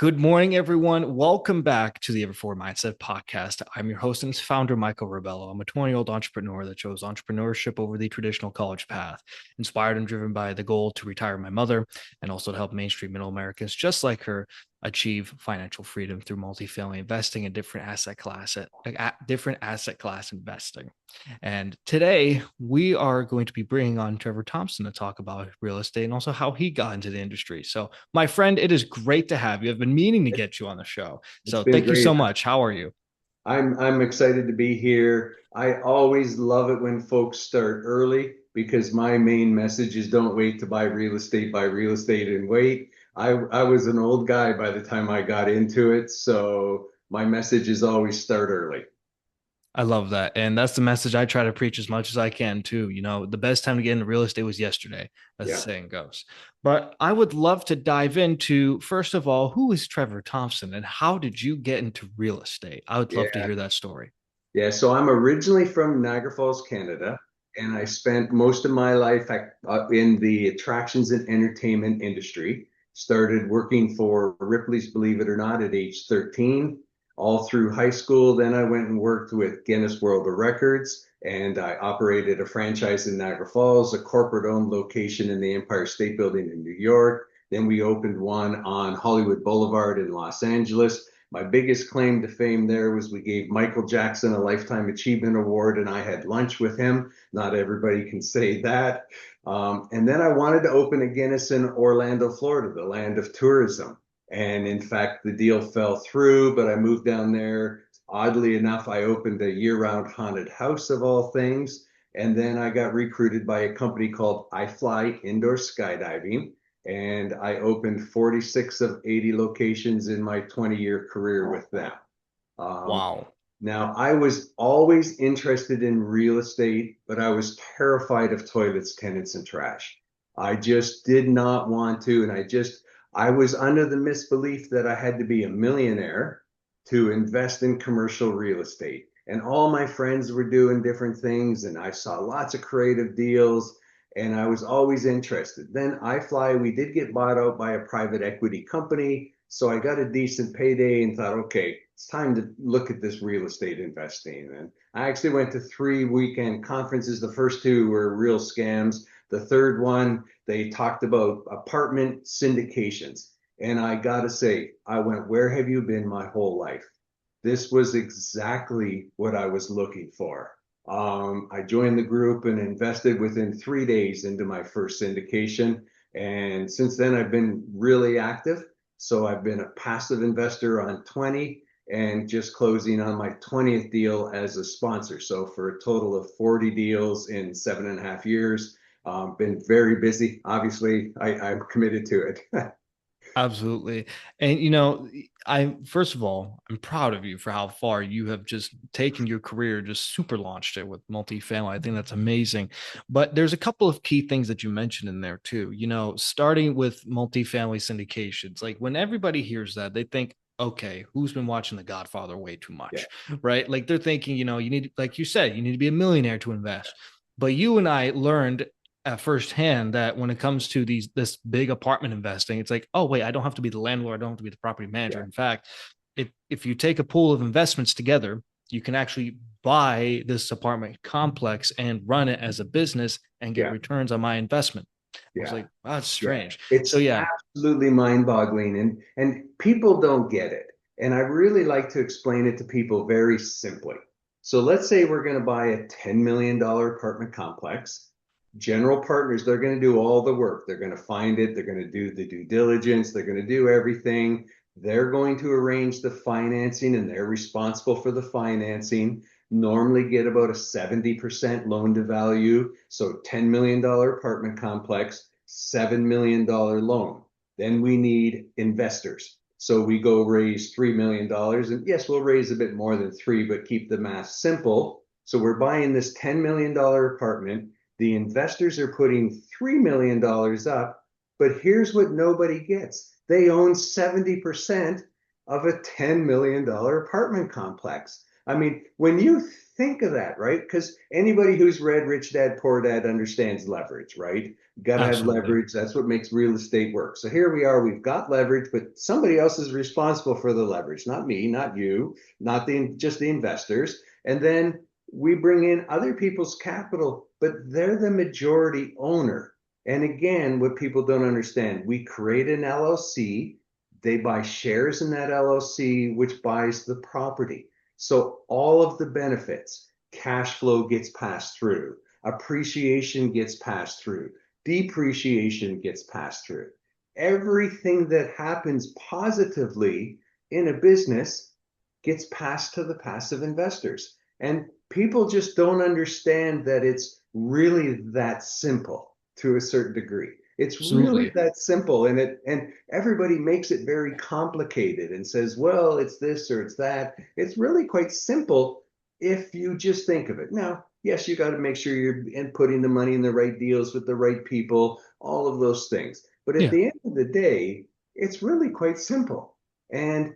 Good morning, everyone. Welcome back to the Ever4 Mindset Podcast. I'm your host and founder, Michael Rebello. I'm a 20-year-old entrepreneur that chose entrepreneurship over the traditional college path, inspired and driven by the goal to retire my mother and also to help mainstream middle Americans just like her achieve financial freedom through multifamily investing and different asset class investing. And today we are going to be bringing on Trevor Thompson to talk about real estate and also how he got into the industry. So, my friend, it is great to have you. I've been meaning to get you on the show. It's So, been thank you great. so much. How are you? I'm excited to be here. I always love it when folks start early because my main message is don't wait to buy real estate and wait. I was an old guy by the time I got into it, so my message is always start early. I love that. And that's the message I try to preach as much as I can, too. The best time to get into real estate was yesterday, as the Yeah. saying goes. But I would love to dive into, first of all, who is Trevor Thompson and how did you get into real estate? I would love to Yeah. hear that story. Yeah, so I'm originally from Niagara Falls, Canada, and I spent most of my life in the attractions and entertainment industry. Started working for Ripley's, believe it or not, at age 13, all through high school. Then I went and worked with Guinness World of Records, and I operated a franchise in Niagara Falls, a corporate-owned location in the Empire State Building in New York. Then we opened one on Hollywood Boulevard in Los Angeles. My biggest claim to fame there was we gave Michael Jackson a Lifetime Achievement Award, and I had lunch with him. Not everybody can say that. And then I wanted to open a Guinness in Orlando, Florida, the land of tourism. And in fact, the deal fell through, but I moved down there. Oddly enough, I opened a year-round haunted house of all things. And then I got recruited by a company called iFly Indoor Skydiving, and I opened 46 of 80 locations in my 20-year career with them. Um, Wow. Now, I was always interested in real estate, but I was terrified of toilets, tenants, and trash. I just did not want to, and I was under the misbelief that I had to be a millionaire to invest in commercial real estate. And all my friends were doing different things, and I saw lots of creative deals, and I was always interested. Then iFly, we did get bought out by a private equity company. So I got a decent payday and thought, okay, it's time to look at this real estate investing. And I actually went to 3 weekend conferences. The first two were real scams. The third one, they talked about apartment syndications. And I got to say, I went, where have you been my whole life? This was exactly what I was looking for. I joined the group and invested within 3 days into my first syndication. And since then, I've been really active. So I've been a passive investor on 20 and just closing on my 20th deal as a sponsor. So for a total of 40 deals in 7.5 years, been very busy. Obviously, I'm committed to it. Absolutely. And I first of all, I'm proud of you for how far you have just taken your career, just super launched it with multifamily. I think that's amazing. But there's a couple of key things that you mentioned in there too. Starting with multifamily syndications. Like when everybody hears that, they think, okay, who's been watching The Godfather way too Yeah, much, right? Like they're thinking, you need, like you said, you need to be a millionaire to invest. But you and I learned at firsthand that when it comes to this big apartment investing, it's like, oh wait, I don't have to be the landlord, I don't have to be the property manager. yeah, In fact, if you take a pool of investments together, you can actually buy this apartment complex and run it as a business and get yeah, returns on my investment. I was yeah. like, wow, that's Yeah, strange. So it's yeah. absolutely mind-boggling, and people don't get it. And I really like to explain it to people very simply. So let's say we're going to buy a $10 million apartment complex. General partners, they're going to do all the work. They're going to find it, they're going to do the due diligence, they're going to do everything. They're going to arrange the financing and they're responsible for the financing. Normally get about a 70% loan to value. So $10 million apartment complex, $7 million loan. Then we need investors. So we go raise $3 million. And yes, we'll raise a bit more than three, but keep the math simple. So we're buying this $10 million apartment. The investors are putting $3 million up. But here's what nobody gets. They own 70% of a $10 million apartment complex. I mean, when you think of that, right? Because anybody who's read Rich Dad Poor Dad understands leverage, right? You got to have Absolutely. leverage. That's what makes real estate work. So here we are, we've got leverage, but somebody else is responsible for the leverage, not me, not you, not just the investors. And then we bring in other people's capital, but they're the majority owner. And again, what people don't understand, we create an LLC, they buy shares in that LLC, which buys the property. So all of the benefits, cash flow gets passed through, appreciation gets passed through, depreciation gets passed through. Everything that happens positively in a business gets passed to the passive investors. And people just don't understand that it's really that simple to a certain degree. It's really Absolutely. that simple, and everybody makes it very complicated and says, well, it's this or it's that. It's really quite simple if you just think of it. Now, yes, you got to make sure you're putting the money in the right deals with the right people, all of those things. But at Yeah. the end of the day, it's really quite simple. And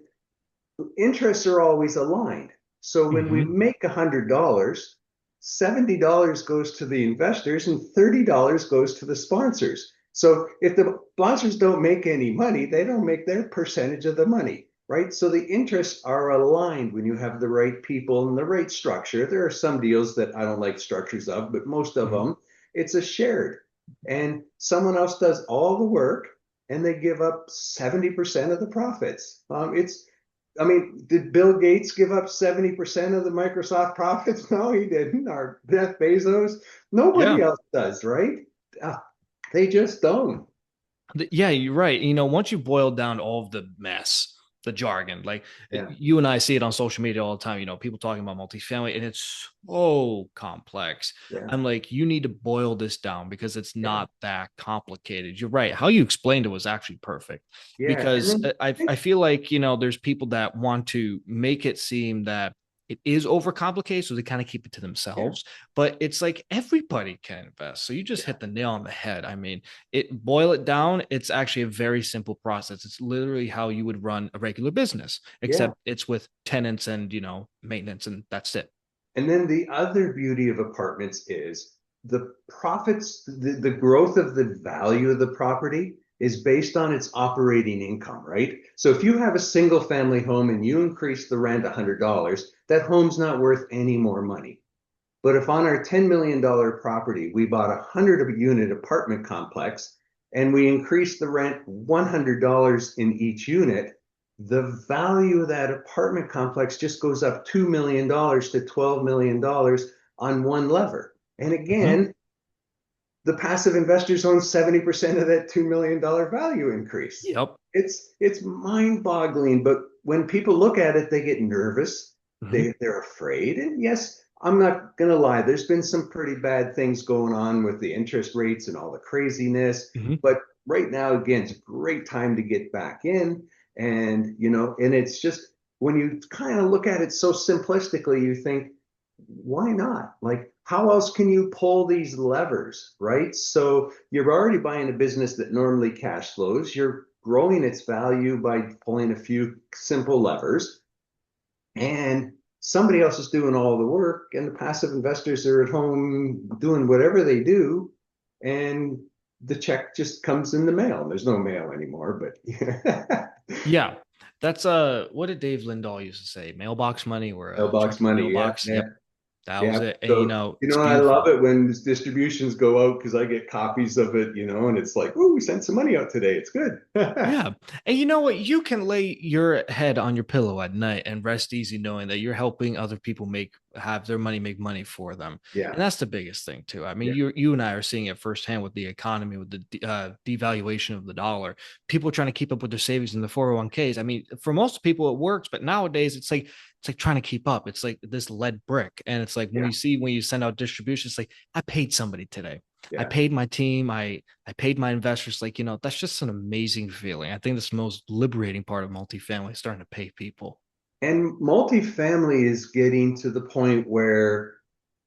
interests are always aligned. So when we Hmm. make $100, $70 goes to the investors and $30 goes to the sponsors. So if the sponsors don't make any money, they don't make their percentage of the money, right? So the interests are aligned when you have the right people and the right structure. There are some deals that I don't like structures of, but most of Hmm. them, it's a shared. And someone else does all the work and they give up 70% of the profits. I mean, did Bill Gates give up 70% of the Microsoft profits? No, he didn't. Or Jeff Bezos? Nobody Yeah. else does, right? Uh, they just don't. Yeah, you're right. Once you boil down all of the mess, the jargon, like Yeah, you and I see it on social media all the time, people talking about multifamily, and it's so complex. yeah, I'm like, you need to boil this down because it's yeah, not that complicated. You're right. How you explained it was actually perfect yeah. And because then I feel like, there's people that want to make it seem that it is overcomplicated, so they kind of keep it to yeah, themselves. But it's like everybody can invest. So you just yeah, hit the nail on the head. I mean, boil it down, it's actually a very simple process. It's literally how you would run a regular business, yeah. except it's with tenants and maintenance, and that's it. And then the other beauty of apartments is the profits, the growth of the value of the property is based on its operating income, right? So if you have a single family home and you increase the rent $100, that home's not worth any more money. But if on our $10 million property, we bought a 100 unit apartment complex and we increased the rent $100 in each unit, the value of that apartment complex just goes up $2 million to $12 million on one lever. And Mhm. again, the passive investors own 70% of that $2 million value increase. Yep. It's mind-boggling, but when people look at it, they get nervous. Mhm. They're afraid. And yes, I'm not gonna lie, there's been some pretty bad things going on with the interest rates and all the craziness. Mhm. But right now, again, it's a great time to get back in. And and it's just when you kind of look at it so simplistically, you think, why not? Like, how else can you pull these levers, right? So you're already buying a business that normally cash flows. You're growing its value by pulling a few simple levers, and somebody else is doing all the work, and the passive investors are at home doing whatever they do, and the check just comes in the mail. There's no mail anymore, but Yeah. That's what did Dave Lindahl used to say? Mailbox money or a mailbox check in the money. Yeah, mailbox. yeah. Yep. That was Yeah. it. And So, it's I love beautiful. it when distributions go out because I get copies of it, and it's like, oh, we sent some money out today. It's good. Yeah. And you know what? You can lay your head on your pillow at night and rest easy knowing that you're helping other people have their money make money for them. Yeah. And that's the biggest thing too. I mean, Yeah. you and I are seeing it firsthand with the economy, with the devaluation of the dollar. People trying to keep up with their savings in the 401ks. I mean, for most people it works, but nowadays it's like trying to keep up. It's like this lead brick. And it's like Yeah. when you send out distributions, it's like I paid somebody today. I Yeah. paid my team. I paid my investors. Like, that's just an amazing feeling. I think that's the most liberating part of multifamily, starting to pay people. And multifamily is getting to the point where,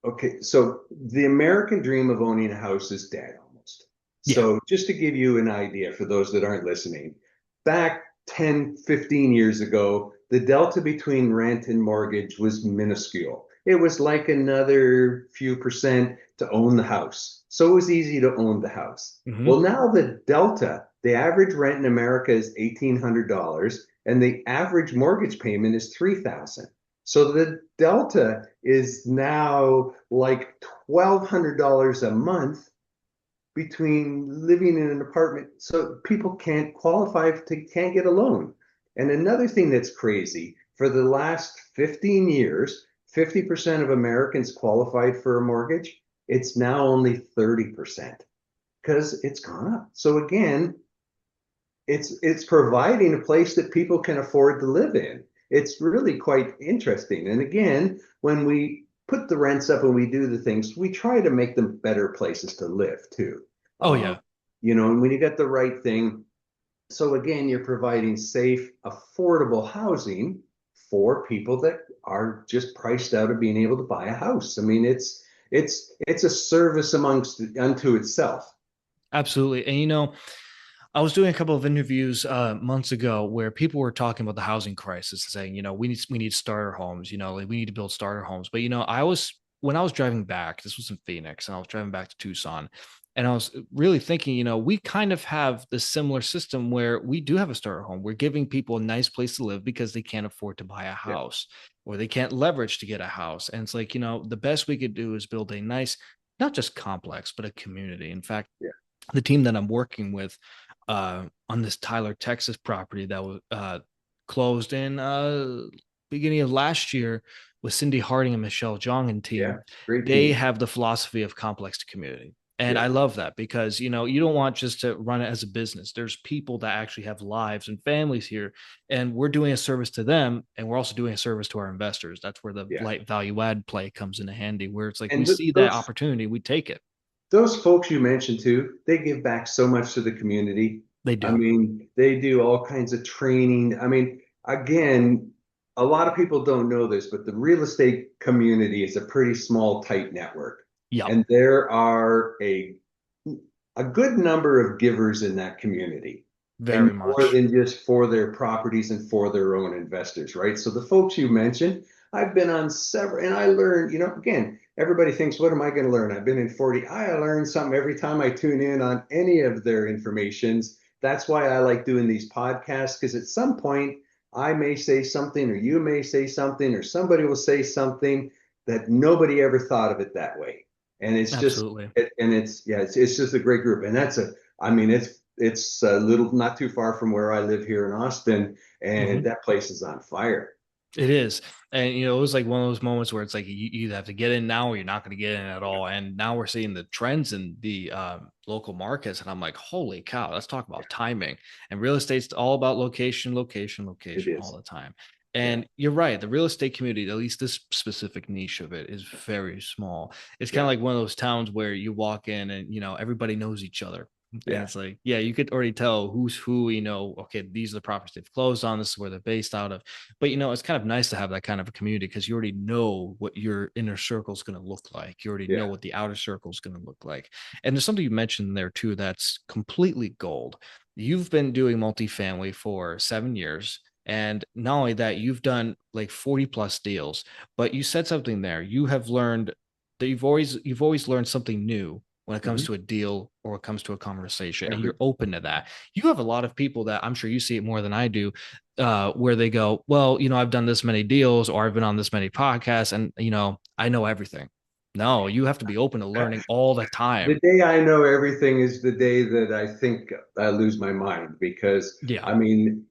okay, so the American dream of owning a house is dead almost. Yeah. So just to give you an idea for those that aren't listening, back 10, 15 years ago, the delta between rent and mortgage was minuscule. it was like another few percent to own the house. So it was easy to own the house. Hmm. Well, now the delta, the average rent in America is $1,800 and the average mortgage payment is 3,000. So the delta is now like $1,200 a month between living in an apartment. So people can't qualify to can't get a loan. And another thing that's crazy, for the last 15 years, 50% of Americans qualified for a mortgage. It's now only 30% because it's gone up. So again, it's providing a place that people can afford to live in. It's really quite interesting. And again, when we put the rents up and we do the things, we try to make them better places to live too. Oh Um, yeah. and when you get the right thing, so again, you're providing safe, affordable housing for people that are just priced out of being able to buy a house. I mean, it's a service amongst unto itself. Absolutely. And I was doing a couple of interviews months ago where people were talking about the housing crisis, saying, we need starter homes, like we need to build starter homes. But I was when I was driving back, this was in Phoenix, and I was driving back to Tucson, and I was really thinking, we kind of have this similar system where we do have a starter home. We're giving people a nice place to live because they can't afford to buy a Yeah, house or they can't leverage to get a house. And it's like, the best we could do is build a nice, not just complex, but a community. In fact, yeah, the team that I'm working with on this Tyler, Texas property that was closed in beginning of last year with Cindy Harding and Michelle Jong and yeah. team. Great They team. have the philosophy of complex to community. And Yeah, I love that because, you don't want just to run it as a business. There's people that actually have lives and families here, and we're doing a service to them. And we're also doing a service to our investors. That's where the yeah. light value add play comes into handy, where it's like we And see that those opportunity, we take it. those folks you mentioned too, they give back so much to the community. They I do. mean, they do all kinds of training. I mean, again, a lot of people don't know this, but the real estate community is a pretty small, tight network. Yep. And there are a good number of givers in that community, and Very more much. than just for their properties and for their own investors, right? So the folks you mentioned, I've been on several, and I learned, again, everybody thinks, what am I going to learn? I've been in 40. I learn something every time I tune in on any of their informations. That's why I like doing these podcasts, because at some point I may say something, or you may say something, or somebody will say something that nobody ever thought of it that way. And it's just Absolutely. and it's just a great group. And I mean, it's a little not too far from where I live here in Austin, and Mhm. that place is on fire. It is. And, it was like one of those moments where it's like you either have to get in now or you're not going to get in at all. And now we're seeing the trends in the local markets. And I'm like, holy cow, let's talk about timing. And real estate's all about location, location, It location all is. the time. Yeah, And you're right. The real estate community, at least this specific niche of it, is very small. It's kind of yeah, like one of those towns where you walk in and, everybody knows each other. And yeah, it's like, yeah, you could already tell who's who, okay, these are the properties they've closed on. This is where they're based out of. But it's kind of nice to have that kind of a community because you already know what your inner circle is going to look like. You already know yeah. what the outer circle is going to look like. And there's something you mentioned there too that's completely gold. You've been doing multifamily for 7 years. And not only that, you've done like 40 plus deals, but you said something there. You have learned that you've always learned something new when it comes Mhm. to a deal or it comes to a conversation, and Every you're open to that. You have a lot of people that I'm sure you see it more than I do, where they go, well, I've done this many deals or I've been on this many podcasts, and I know everything. No, you have to be open to learning all the the time. day I know everything is the day that I think I lose my mind because Yeah, I mean,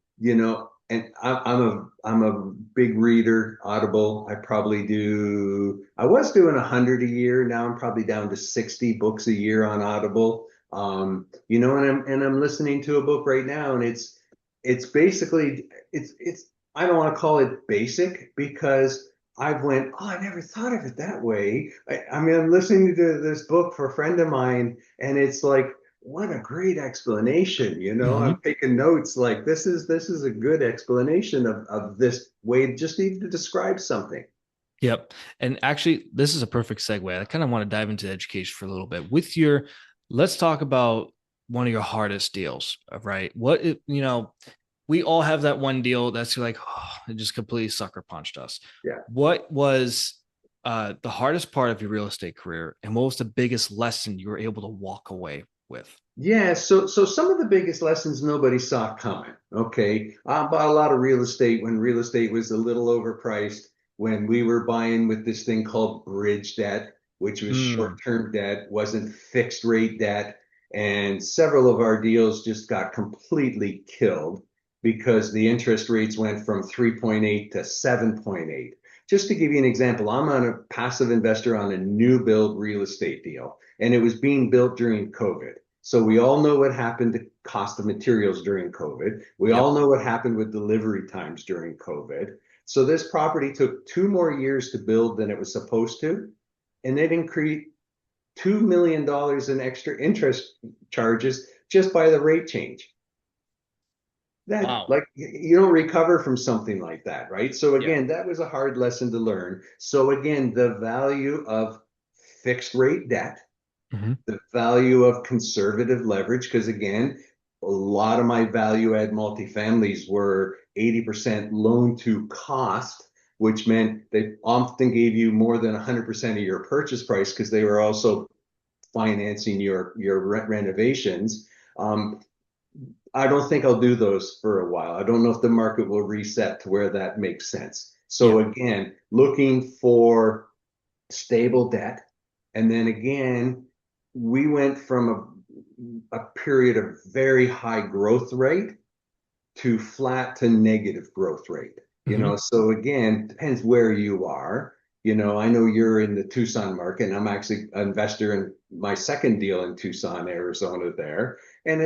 and I'm a big reader, Audible. I was doing 100 a year. Now I'm probably down to 60 books a year on Audible. And I'm listening to a book right now, and it's basically it's I don't want to call it basic because I've went, oh, I never thought of it that way. I mean, I'm listening to this book for a friend of mine, and it's like, what a great explanation. hmm, I'm taking notes like this is a good explanation of this way just even to describe something. yep. And actually, this is a perfect segue. I kind of want to dive into education for a little bit. Let's talk about one of your hardest deals, right? We all have that one deal that's like, oh, it just completely sucker punched us. Yeah. What was the hardest part of your real estate career, and what was the biggest lesson you were able to walk away with? Yeah, so some of the biggest lessons nobody saw coming. Okay, I bought a lot of real estate when real estate was a little overpriced. When we were buying with this thing called bridge debt, which was Mm, short-term debt, wasn't fixed rate debt, and several of our deals just got completely killed because the interest rates went from 3.8 to 7.8. Just to give you an example, I'm on a passive investor on a new build real estate deal, and it was being built during COVID. So we all know what happened to cost of materials during COVID. We yep. all know what happened with delivery times during COVID. So this property took 2 more years to build than it was supposed to, and it increased $2 million in extra interest charges just by the rate change. That Wow. like you don't recover from something like that, right? So Yeah. again, that was a hard lesson to learn. So again, the value of fixed rate debt, Hmm. the value of conservative leverage, because again, a lot of my value add multifamilies were 80% loan to cost, which meant they often gave you more than 100% of your purchase price because they were also financing your renovations. Um, I don't think I'll do those for a while. I don't know if the market will reset to where that makes sense. So Yeah. again, looking for stable debt. And then again, we went from a period of very high growth rate to flat to negative growth rate. Hmm. So again, depends where you are. I know you're in the Tucson market, and I'm actually an investor in my second deal in Tucson, Arizona there. And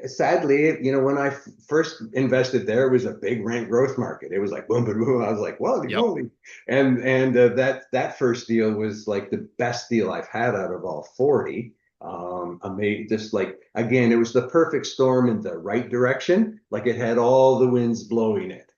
sadly, when I first invested there, it was a big rent growth market. It was like boom, boom, boom. I was like, "Whoa, Yep. moly!" And that first deal was like the best deal I've had out of all 40. I made just like again, it was the perfect storm in the right direction. Like it had all the winds blowing it.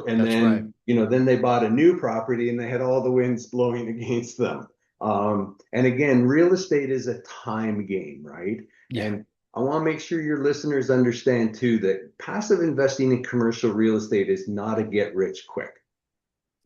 And That's right. then they bought a new property and they had all the winds blowing against them. And again, real estate is a time game, right? Yeah. And I want to make sure your listeners understand too that passive investing in commercial real estate is not a get rich quick,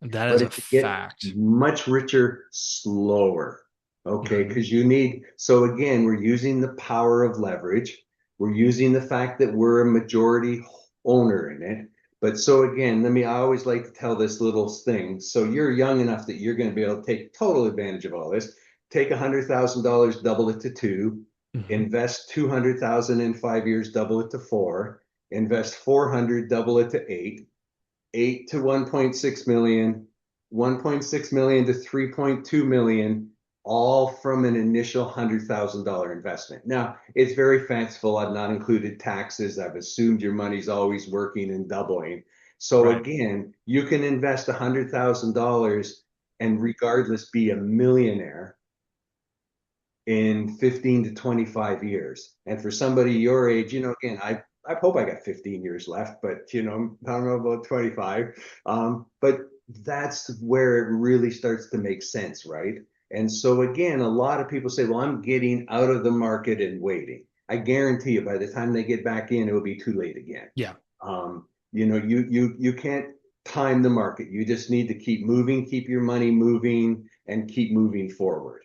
That is but a it's to get fact. much richer slower. Okay, Hmm. because so again, we're using the power of leverage. We're using the fact that we're a majority owner in it. But so again, I always like to tell this little thing. So you're young enough that you're going to be able to take total advantage of all this. Take $100,000, double it to two, Hmm. invest 200,000 in 5 years, double it to four, invest 400, double it to eight, 8 to 1.6 million, 1.6 million to 3.2 million, all from an initial $100,000 investment. Now, it's very fanciful. I've not included taxes. I've assumed your money's always working and doubling. So Right. again, you can invest $100,000 and regardless be a millionaire in 15 to 25 years. And for somebody your age, again, I hope I got 15 years left, but I don't know about 25. But that's where it really starts to make sense, right? And so again, a lot of people say, well, I'm getting out of the market and waiting. I guarantee you by the time they get back in, it will be too late again. Yeah. You can't time the market. You just need to keep moving, keep your money moving, and keep moving forward.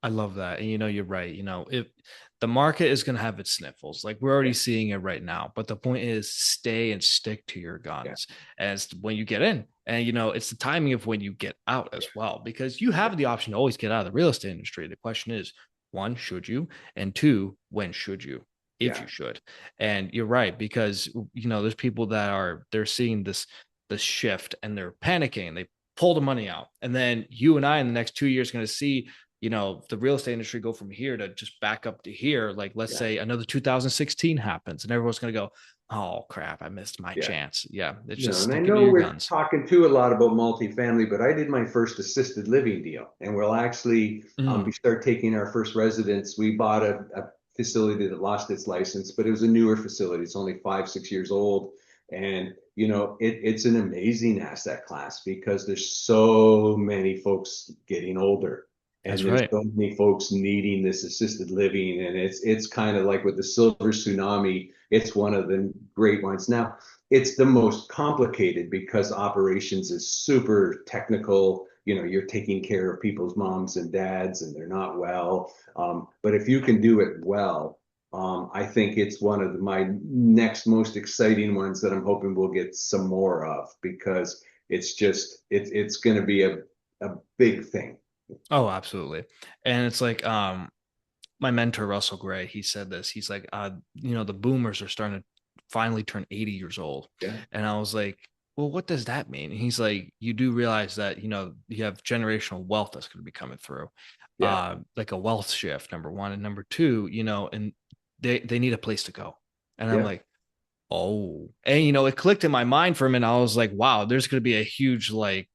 I love that. And you're right. If the market is going to have its sniffles, like we're already Yeah, seeing it right now. But the point is stay and stick to your yeah, guns as when you get in. And it's the timing of when you get out yeah, as well, because you yeah, have the option to always get out of the real estate industry. The question is, one, should you? And two, when should you? If yeah. you should. And you're right, because there's people that they're seeing this shift and they're panicking. They pull the money out. And then you and I in the next 2 years going to see the real estate industry go from here to just back up to here. Like, let's Yeah, say another 2016 happens and everyone's going to go, oh, crap, I missed my yeah. chance. Yeah. It's just And I sticking to know your we're guns. talking too a lot about multifamily, but I did my first assisted living deal, and we'll actually we Mm, start taking our first residents. We bought a facility that lost its license, but it was a newer facility. It's only 5, 6 years old, and it's an amazing asset class because there's so many folks getting older. that's And there's right. so many folks needing this assisted living, and it's kind of like with the silver tsunami. It's one of the great ones. Now, it's the most complicated because operations is super technical. you're taking care of people's moms and dads and they're not well. But if you can do it well, I think it's one of my next most exciting ones that I'm hoping we'll get some more of, because it's going to be a big thing. Oh, absolutely. And it's like my mentor Russell Gray, he said this. He's like, the boomers are starting to finally turn 80 years old. Yeah, And I was like, well, what does that mean? And he's like, you do realize that, you have generational wealth that's going to be coming through. yeah, Like a wealth shift, number one. And number two, and they need a place to go. And I'm yeah, like, oh, and it clicked in my mind for a minute. I was like, wow, there's going to be a huge like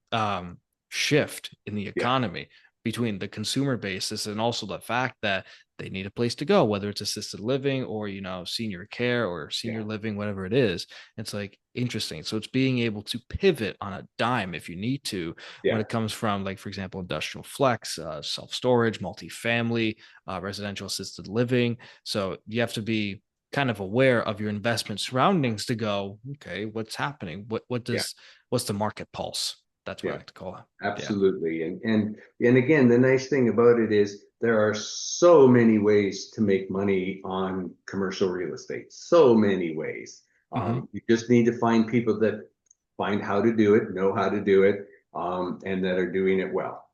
shift in the yeah, economy between the consumer basis and also the fact that they need a place to go, whether it's assisted living or senior care or senior yeah, living, whatever it is. It's like interesting. So it's being able to pivot on a dime if you need to, when yeah, it comes from, like, for example, industrial flex, self-storage, multifamily, residential assisted living. So you have to be kind of aware of your investment surroundings to go, okay, what's happening? yeah, What's the market pulse? That's what I yeah. like to call it. Yeah. Absolutely. And again, the nice thing about it is there are so many ways to make money on commercial real estate. So many ways. Mm-hmm. You just need to find people that find how to do it, know how to do it, and that are doing it well.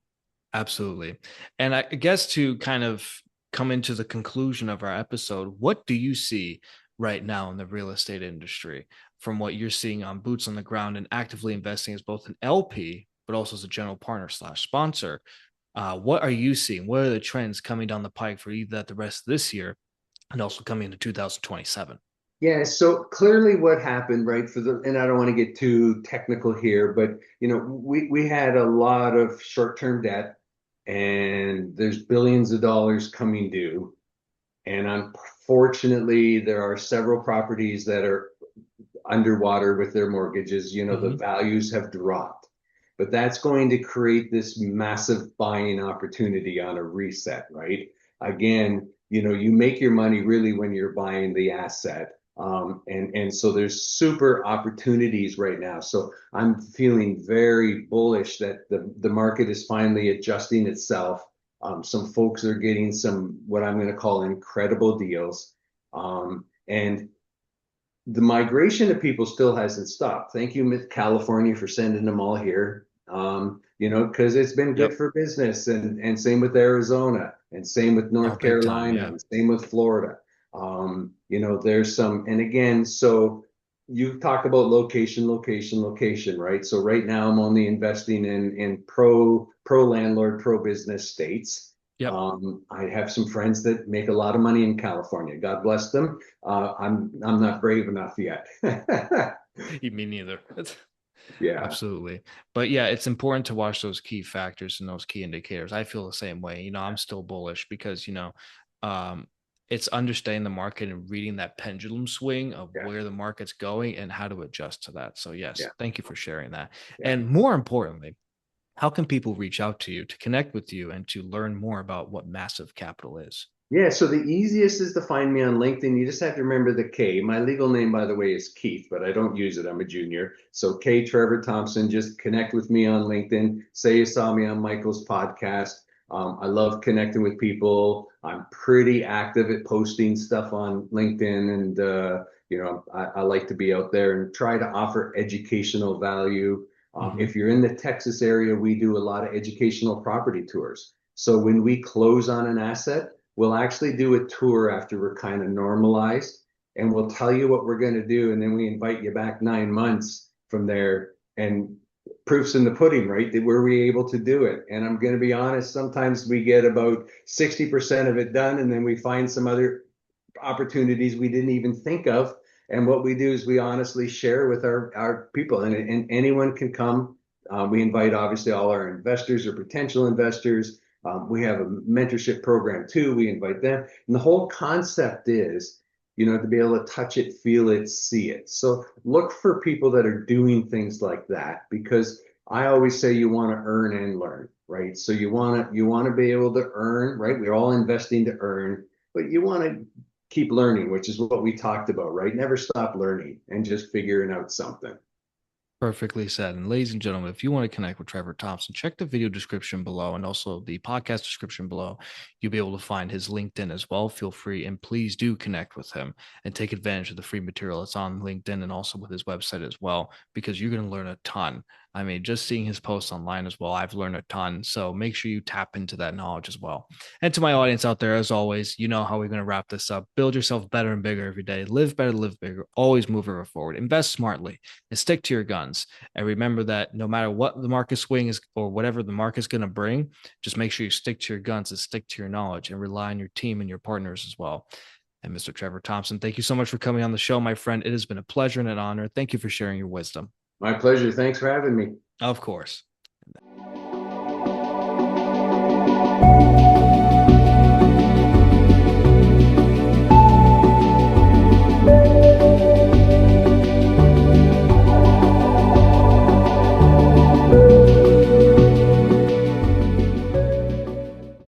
Absolutely. And I guess to kind of come into the conclusion of our episode, what do you see right now in the real estate industry from what you're seeing on boots on the ground and actively investing as both an LP, but also as a general partner slash sponsor? What are you seeing? What are the trends coming down the pike for either the rest of this year and also coming into 2027? Yeah, so clearly what happened, right, and I don't want to get too technical here, but we had a lot of short-term debt, and there's billions of dollars coming due. And unfortunately, there are several properties that are underwater with their mortgages. The Mm-hmm. values have dropped. But that's going to create this massive buying opportunity on a reset, right? Again, you make your money really when you're buying the asset. And so there's super opportunities right now. So I'm feeling very bullish that the market is finally adjusting itself. Some folks are getting some, what I'm going to call, incredible deals. And the migration of people still hasn't stopped. Thank you, California, for sending them all here. Because it's been good Yep. for business, and same with Arizona, and same with Oh, North big time. Carolina, Yeah. and same with Florida. There's some, and again, so you talk about location, location, location, right? So right now I'm only investing in pro landlord, pro business states. Yep. I have some friends that make a lot of money in California. God bless them. I'm not brave enough yet. Me neither. Yeah, Absolutely. But yeah, it's important to watch those key factors and those key indicators. I feel the same way. I'm still bullish because, um, it's understanding the market and reading that pendulum swing of yeah, where the market's going and how to adjust to that. So, yeah, yes, thank you for sharing that. yeah. And more importantly, how can people reach out to you to connect with you and to learn more about what Massive Capital is? Yeah, so the easiest is to find me on LinkedIn. You just have to remember the K. My legal name, by the way, is Keith, but I don't use it. I'm a junior. So K Trevor Thompson, just connect with me on LinkedIn. Say you saw me on Michael's podcast. I love connecting with people. I'm pretty active at posting stuff on LinkedIn, and I like to be out there and try to offer educational value. Mm-hmm. If you're in the Texas area, we do a lot of educational property tours. So when we close on an asset, we'll actually do a tour after we're kind of normalized, and we'll tell you what we're going to do. And then we invite you back 9 months from there, and proof's in the pudding, right? That were we able to do it? And I'm going to be honest, sometimes we get about 60% of it done, and then we find some other opportunities we didn't even think of. And what we do is we honestly share with our people, and anyone can come. We invite obviously all our investors or potential investors. We have a mentorship program too. We invite them. And the whole concept is, to be able to touch it, feel it, see it. So look for people that are doing things like that, because I always say you want to earn and learn, right? So you want to be able to earn, right? We're all investing to earn, but you want to keep learning, which is what we talked about, right? Never stop learning and just figuring out something. Perfectly said. And ladies and gentlemen, if you want to connect with Trevor Thompson, check the video description below and also the podcast description below. You'll be able to find his LinkedIn as well. Feel free and please do connect with him and take advantage of the free material that's on LinkedIn and also with his website as well, because you're going to learn a ton. I mean, just seeing his posts online as well, I've learned a ton. So make sure you tap into that knowledge as well. And to my audience out there, as always, you know how we're going to wrap this up. Build yourself better and bigger every day. Live better, live bigger. Always move ever forward. Invest smartly and stick to your guns. And remember that no matter what the market swing is or whatever the market's going to bring, just make sure you stick to your guns and stick to your knowledge and rely on your team and your partners as well. And Mr. Trevor Thompson, thank you so much for coming on the show, my friend. It has been a pleasure and an honor. Thank you for sharing your wisdom. My pleasure. Thanks for having me. Of course.